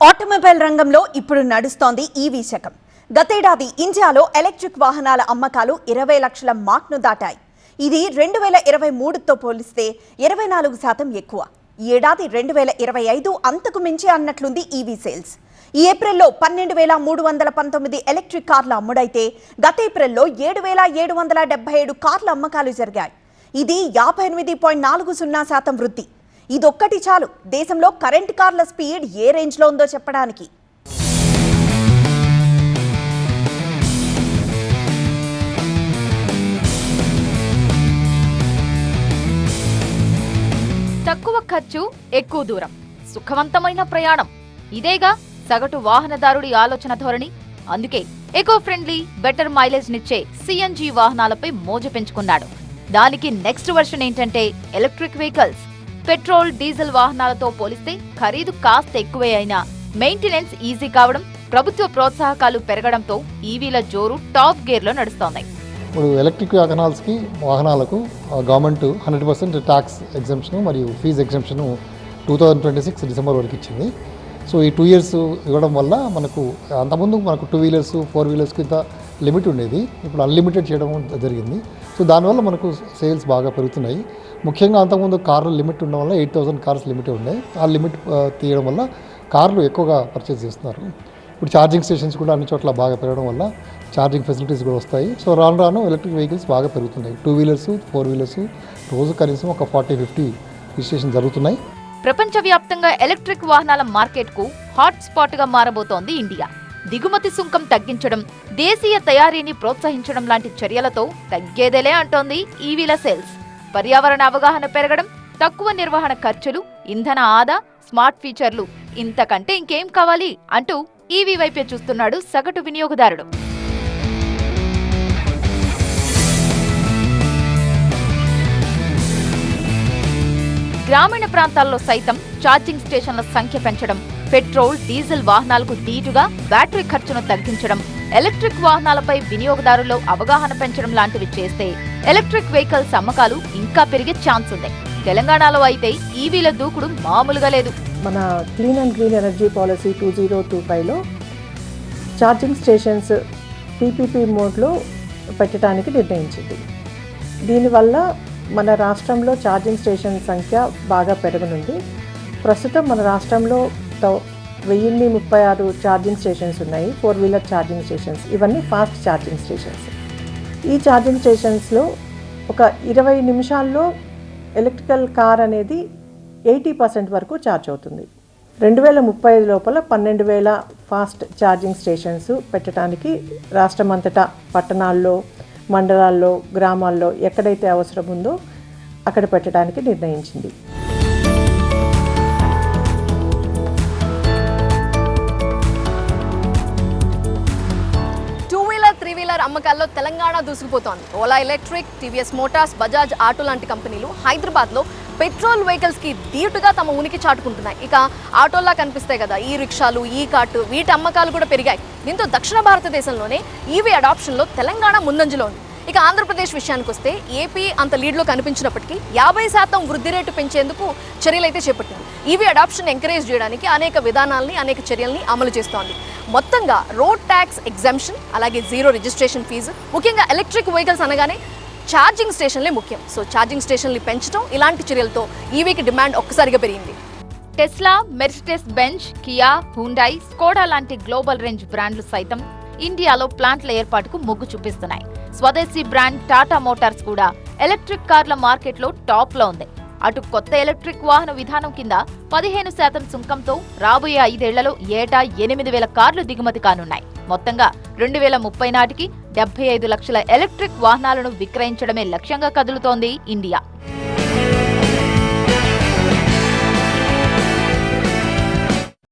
Automobile రంగంలో ఇప్పుడు నడుస్తోంది ఈవీ శకం. గతేడాది ఇండియాలో ఎలక్ట్రిక్ వాహనాల అమ్మకాలు 20 లక్షల మార్క్ను దాటాయి. ఇది 2023తో పోలిస్తే 24% ఎక్కువ. ఈ ఏడాది 2025 అంతకు మించి అన్నట్లుంది ఈవీ సేల్స్. ఈ ఏప్రిల్లో 12,319 ఎలక్ట్రిక్ కార్ల అమ్ముడైతే గత ఏప్రిల్లో 7,777 కార్ల అమ్మకాలు జరిగాయి. ఇది 58.40% వృద్ధి. ఇదొక్కటి చాలు దేశంలో కరెంట్ కార్ల స్పీడ్ ఏ రేంజ్లో ఉందో చెప్పడానికి. తక్కువ ఖర్చు, ఎక్కువ దూరం, సుఖవంతమైన ప్రయాణం, ఇదేగా సగటు వాహనదారుడి ఆలోచన ధోరణి. అందుకే ఎకో ఫ్రెండ్లీ, బెటర్ మైలేజ్ నిచ్చే సిఎన్జి వాహనాలపై మోజు పెంచుకున్నాడు. దానికి నెక్స్ట్ వర్షన్ ఏంటంటే ఎలక్ట్రిక్ వెహికల్స్. పెట్రోల్, డీజిల్ వాహనాలతో పోలిస్తే ఖరీదు కాస్త ఎక్కువే అయినా మెయింటెనెన్స్ ఈజీ కావడం, ప్రభుత్వ ప్రోత్సాహకాలు పెరగడంతో ఈవీల జోరు టాప్ గేర్లో నడుస్తోంది. ఇప్పుడు ఎలక్ట్రిక్ వాహనాలకు గవర్నమెంట్ 100% ట్యాక్స్ ఎగ్జంప్షన్ మరియు ఫీజు ఎగ్జంప్షన్ 2026 డిసెంబర్ వరకు ఇచ్చింది. సో ఈ 2 years ఇవ్వడం వల్ల మనకు అంతకుముందు 2 వీలర్స్ 4 వీలర్స్కి ఇంత లిమిట్ ఉండేది, ఇప్పుడు అన్లిమిటెడ్ చేయడం జరిగింది. సో దానివల్ల మనకు సేల్స్ బాగా పెరుగుతున్నాయి. ముఖ్యంగా అంతకుముందు కార్లు లిమిట్ ఉండడం వల్ల 8,000 కార్స్ లిమిట్ ఉన్నాయి. ఆ లిమిట్ తీయడం వల్ల కార్లు ఎక్కువగా పర్చేస్ చేస్తున్నారు. ఇప్పుడు ఛార్జింగ్ స్టేషన్స్ కూడా అన్ని చోట్ల బాగా పెరగడం వల్ల ఛార్జింగ్ ఫెసిలిటీస్ కూడా వస్తాయి. సో రాను రాను ఎలక్ట్రిక్ వెహికల్స్ బాగా పెరుగుతున్నాయి. 2 వీలర్స్ 4 వీలర్స్ రోజు కనీసం ఒక 40-50 రిజిస్ట్రేషన్ జరుగుతున్నాయి. ప్రపంచవ్యాప్తంగా ఎలక్ట్రిక్ వాహనాల మార్కెట్కు హాట్ స్పాట్గా మారబోతోంది ఇండియా. దిగుమతి సుంకం తగ్గించడం, దేశీయ తయారీని ప్రోత్సహించడం లాంటి చర్యలతో తగ్గేదేలే అంటోంది ఈవీల సేల్స్. పర్యావరణ అవగాహన పెరగడం, తక్కువ నిర్వహణ ఖర్చులు, ఇంధన ఆదా, స్మార్ట్ ఫీచర్లు, ఇంతకంటే ఇంకేం కావాలి అంటూ ఈవీ వైపే చూస్తున్నాడు సగటు వినియోగదారుడు. గ్రామీణ ప్రాంతాల్లో సైతం ఛార్జింగ్ స్టేషన్ల సంఖ్య పెంచడం, పెట్రోల్, డీజిల్ వాహనాలకు దీటుగా బ్యాటరీ ఖర్చును తగ్గించడం, ఎలక్ట్రిక్ వాహనాలపై వినియోగదారుల్లో అవగాహన పెంచడం లాంటివి చేస్తే ఎలక్ట్రిక్ వెహికల్స్ అమ్మకాలు ఇంకా పెరిగే ఛాన్స్ ఉంది. తెలంగాణలో అయితే ఈవీల దూకుడు మామూలుగా లేదు. మన clean and green energy policy 2025లో ఛార్జింగ్ స్టేషన్స్ పీపీపీ మోడ్లో పెట్టడానికి నిర్ణయించింది. దీనివల్ల మన రాష్ట్రంలో ఛార్జింగ్ స్టేషన్ సంఖ్య బాగా పెరగనుంది. ప్రస్తుతం మన రాష్ట్రంలో 1036 ఛార్జింగ్ స్టేషన్స్ ఉన్నాయి. 4 వీలర్ ఛార్జింగ్ స్టేషన్స్, ఇవన్నీ ఫాస్ట్ ఛార్జింగ్ స్టేషన్స్. ఈ ఛార్జింగ్ స్టేషన్స్లో ఒక 20 నిమిషాల్లో ఎలక్ట్రికల్ కార్ అనేది 80% వరకు ఛార్జ్ అవుతుంది. 2035 లోపల 12,000 ఫాస్ట్ ఛార్జింగ్ స్టేషన్స్ పెట్టడానికి రాష్ట్రమంతటా పట్టణాల్లో, మండలాల్లో, గ్రామాల్లో ఎక్కడైతే అవసరం ఉందో అక్కడ పెట్టడానికి నిర్ణయించింది. అమ్మకాల్లో తెలంగాణ దూసుకుపోతోంది. Ola electric, TVS motors, Bajaj auto లాంటి కంపెనీలు హైదరాబాద్లో పెట్రోల్ వెహికల్స్కి ధీటుగా తమ ఉనికి చాటుకుంటున్నాయి. ఇక ఆటోలా కనిపిస్తాయి కదా ఈ రిక్షాలు, ఈ కార్టు, వీటి అమ్మకాలు కూడా పెరిగాయి. దీంతో దక్షిణ భారతదేశంలోనే ఈవీ అడాప్షన్లో తెలంగాణ ముందంజలో ఉంది. ఇక ఆంధ్రప్రదేశ్ విషయానికి వస్తే ఏపీ అంత లీడ్లో కనిపించినప్పటికీ 50% వృద్ధి రేటు పెంచేందుకు చర్యలైతే చేపట్టింది. ఈవీ అడాప్షన్ ఎంకరేజ్ చేయడానికి అనేక విధానాల్ని, అనేక చర్యల్ని అమలు చేస్తోంది. మొత్తంగా రోడ్ ట్యాక్స్ ఎగ్జంప్షన్, అలాగే 0 రిజిస్ట్రేషన్ ఫీజు, ముఖ్యంగా ఎలక్ట్రిక్ వెహికల్స్ అనగానే ఛార్జింగ్ స్టేషన్లే ముఖ్యం. సో ఛార్జింగ్ స్టేషన్లు పెంచడం, ఇలాంటి చర్యలతో ఈవీకి డిమాండ్ ఒక్కసారిగా పెరిగింది. Tesla, Mercedes Benz, Kia, Hyundai, Skoda లాంటి గ్లోబల్ రేంజ్ బ్రాండ్లు సైతం ఇండియాలో ప్లాంట్ల ఏర్పాటుకు మొగ్గు చూపిస్తున్నాయి. స్వదేశీ బ్రాండ్ టాటా మోటార్స్ కూడా ఎలక్ట్రిక్ కార్ల మార్కెట్లో టాప్లో ఉంది. అటు కొత్త ఎలక్ట్రిక్ వాహన విధానం కింద 15% సుంకంతో రాబోయే 5 ఏళ్లలో ఏటా 8,000 కార్లు దిగుమతి కానున్నాయి. మొత్తంగా 2030 నాటికి 75 లక్షల ఎలక్ట్రిక్ వాహనాలను విక్రయించడమే లక్ష్యంగా కదులుతోంది ఇండియా.